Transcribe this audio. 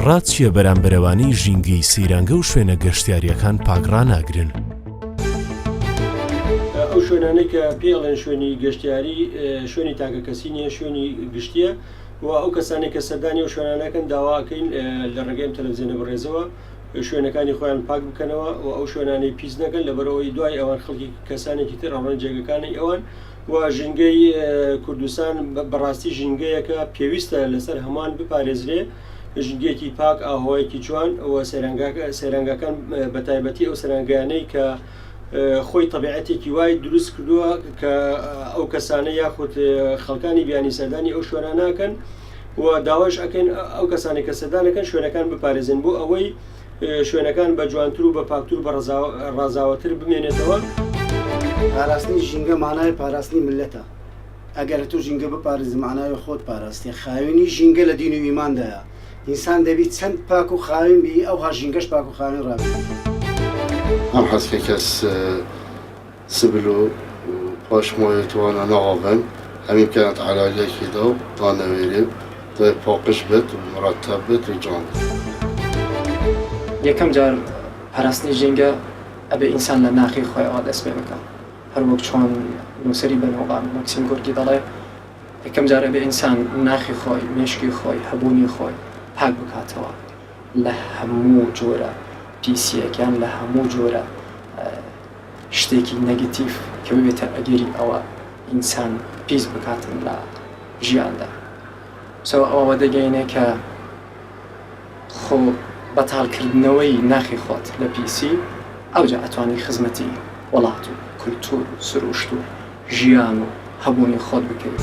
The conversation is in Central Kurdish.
ڕاد چییە بەرامبەرەوانی ژینگەی سەیرانگە و شوێنە گەشتیاریەکان پاکڕاناگرن؟ ئەو شوێنانەی کە پێڵێن شوێنی گەشتیاری شوێنی تاکە کەسی نیە، شوێنی گشتیە و ئەو کەسانی کە سەردانی و شوێنانەکەن داواکەین لە ڕێگەی تەلەڤیزیۆنە بڕێزەوە شوێنەکانی خۆیان پاک بکەنەوە و ئەو شوێنانەی پیس نەکەن لەبەرەوەی دوای ئەوان خەڵکی کەسانێکی تر ئەوان جێگەکانی ئەوان و ژینگەی کوردستان بەڕاستی ژینگەیەکە پێویستە لەسەر هەمان بپارێزرێ، ژینگەیەکی پاک ئاهۆیەکی جوان و سەیرانگاکان بە تایبەتی ئەو سەرنگایانەی کە خۆی تەبیعەتێکی وای دروست کردووە کە ئەو کەسانە یاخود خەڵکانی بیانی سەردانی ئەو شوێنە ناکەن و داواش ئەکەن ئەو کەسانی کە سەردانەکەن شوێنەکان بپارێزن بۆ ئەوەی شوێنەکان بە جوانتر و بە پاکتر بە ڕازاوەتر بمێنێتەوە. پاراستنی ژینگە مانای پاراستنی ملەتە. ئەگەر تو ژینگە بپارێزی مانای خۆت پاراستی. خاوێنی ژینگە لە دین و ئیماندایە. ئینسان دەبی چەند پاک و خاوێن بی ئەوها ژینگەش پاک و خاوێن ڕابێت. ئەم حەزکە کەس سبل و پاشماوی توانە نەغابن هەمی بکەنێت عەلاجێکی دا و دانەوێرێ دوای پاقش بێت و مرتب بێت و جوان بێت. یەکەم جار پاراستنی ژینگە ئەبێ ئینسان لە ناخی خۆیەوە دەست پێ بکە. هەر وەک چۆن نووسری بەنەوەڵام مەکسیم گۆرکی دەڵێ یەکەم جار ئەبێ ئینسان ناخی خۆی، مێشکی خۆی، هەبوونی خۆی پاک بکاتەوە لە هەموو جۆرە پیسیەکان، لە هەموو جۆرە شتێکی نەگەتیڤ کە ببێتە ئەگەری ئەوە ئینسان پیس بکاتن لە ژیاندا. ئەوە دەگەینێ کە خۆ بەتاڵکردنەوەی ناخی خۆت لە پیسی ئەوجا ئەتوانی خزمەتی وڵات و کولتور و سروشت و ژیان و هەبوونی خۆت بکەیت.